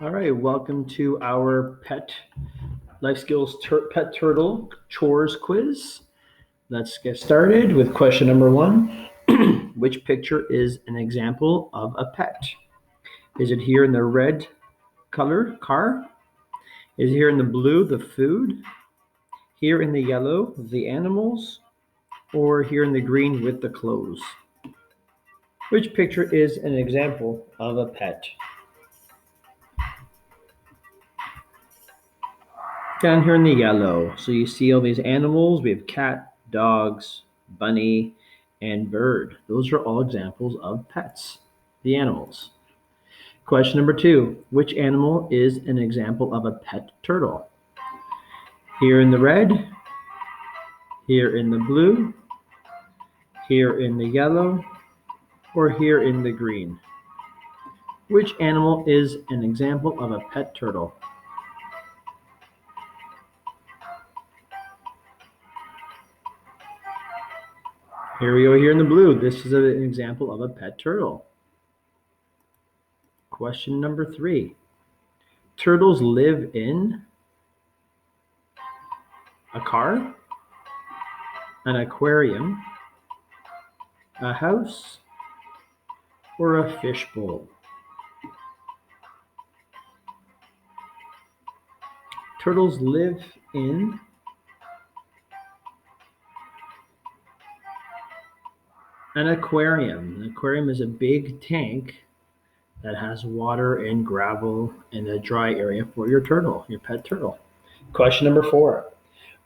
All right, welcome to our pet life skills pet turtle chores quiz. Let's get started with question number one. Which picture is an example of a pet? Is it here in the red color car? Is it here in the blue the food? Here in the yellow the animals? Or here in the green with the clothes? Which picture is an example of a pet? Down here in the yellow, so you see all these animals. We have cat, dogs, bunny, and bird. Those are all examples of pets, the animals. Question number two, which animal is an example of a pet turtle? Here in the red, here in the blue, here in the yellow, or here in the green? Which animal is an example of a pet turtle? Here we go, here in the blue. This is an example of a pet turtle. Question number three. Turtles live in a car, an aquarium, a house, or a fishbowl? Turtles live in an aquarium. An aquarium is a big tank that has water and gravel and a dry area for your turtle, your pet turtle. Question number four.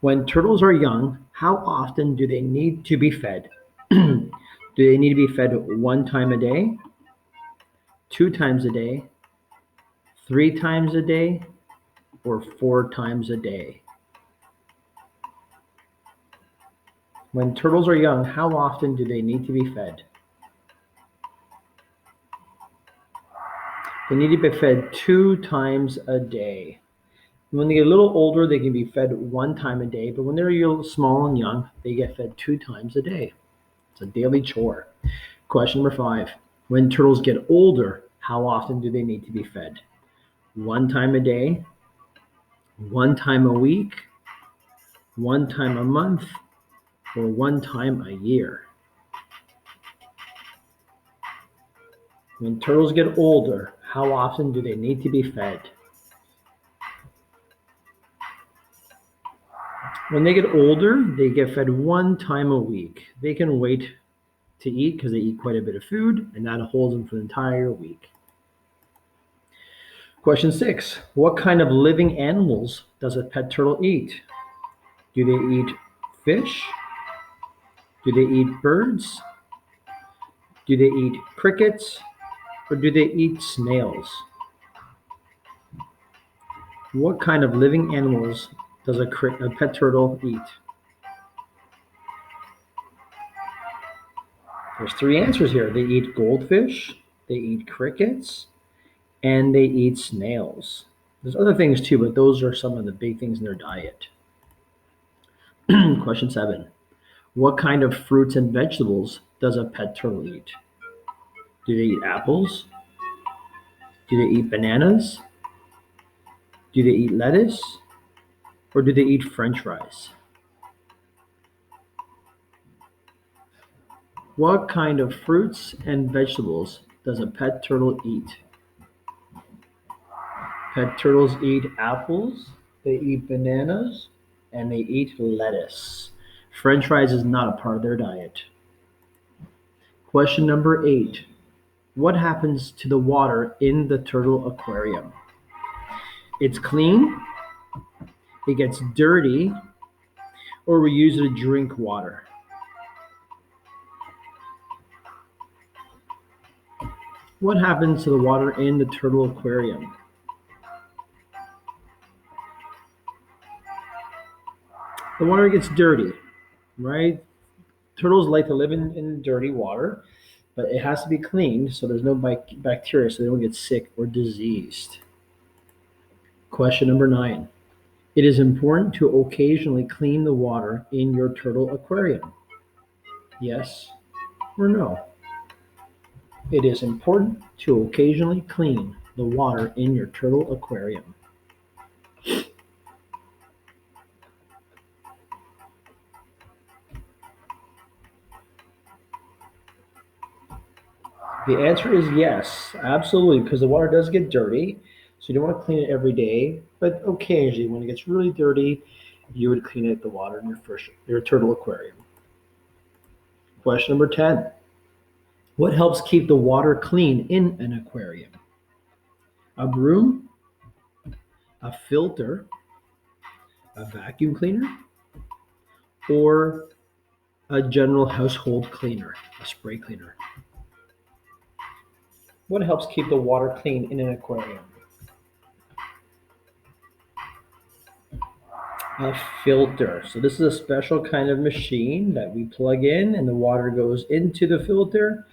When turtles are young, how often do they need to be fed? Do they need to be fed one time a day, two times a day, three times a day, or four times a day? When turtles are young, how often do they need to be fed? They need to be fed two times a day. When they get a little older, they can be fed one time a day, but when they're a little small and young, they get fed two times a day. It's a daily chore. Question number five. When turtles get older, how often do they need to be fed? One time a day, one time a week, one time a month, or one time a year? When turtles get older, how often do they need to be fed? When they get older, they get fed one time a week. They can wait to eat because they eat quite a bit of food, and that holds them for the entire week. Question six. What kind of living animals does a pet turtle eat? Do they eat fish? Do they eat birds? Do they eat crickets? Or do they eat snails? What kind of living animals does a pet turtle eat? There's three answers here. They eat goldfish, they eat crickets, and they eat snails. There's other things too, but those are some of the big things in their diet. Question seven. What kind of fruits and vegetables does a pet turtle eat? Do they eat apples? Do they eat bananas? Do they eat lettuce? Or do they eat french fries? What kind of fruits and vegetables does a pet turtle eat? Pet turtles eat apples, they eat bananas, and they eat lettuce. French fries is not a part of their diet. Question number eight. What happens to the water in the turtle aquarium? It's clean, it gets dirty, or we use it to drink water. What happens to the water in the turtle aquarium? The water gets dirty, right? Turtles like to live in dirty water, but it has to be cleaned so there's no bacteria so they don't get sick or diseased. Question number nine. It is important to occasionally clean the water in your turtle aquarium. Yes or no? It is important to occasionally clean the water in your turtle aquarium? The answer is yes, absolutely, because the water does get dirty. So you don't want to clean it every day, but occasionally when it gets really dirty, you would clean it the water in your turtle aquarium. Question number 10. What helps keep the water clean in an aquarium? A broom, a filter, a vacuum cleaner, or a general household cleaner, a spray cleaner? What helps keep the water clean in an aquarium? A filter. So this is a special kind of machine that we plug in and the water goes into the filter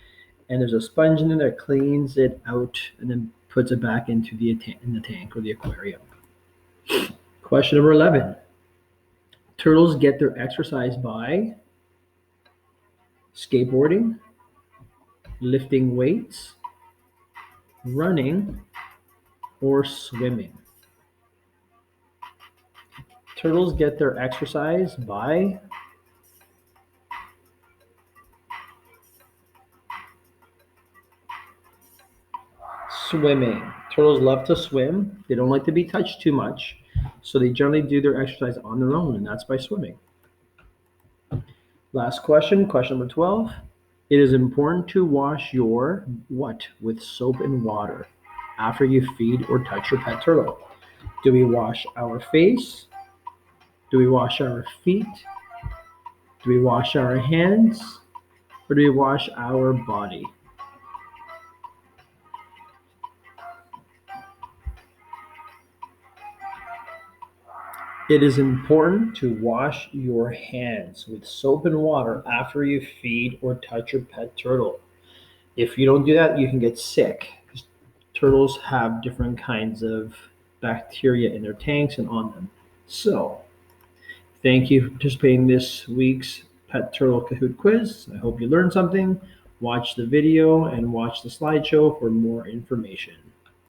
and there's a sponge in it that cleans it out and then puts it back into in the tank or the aquarium. Question number 11. Turtles get their exercise by skateboarding, lifting weights, running, or swimming. Turtles get their exercise by swimming. Turtles love to swim. They don't like to be touched too much. So they generally do their exercise on their own, and that's by swimming. Last question, question number 12. It is important to wash your what with soap and water after you feed or touch your pet turtle? Do we wash our face? Do we wash our feet? Do we wash our hands? Or do we wash our body? It is important to wash your hands with soap and water after you feed or touch your pet turtle. If you don't do that, you can get sick because turtles have different kinds of bacteria in their tanks and on them. So, thank you for participating in this week's Pet Turtle Kahoot quiz. I hope you learned something. Watch the video and watch the slideshow for more information.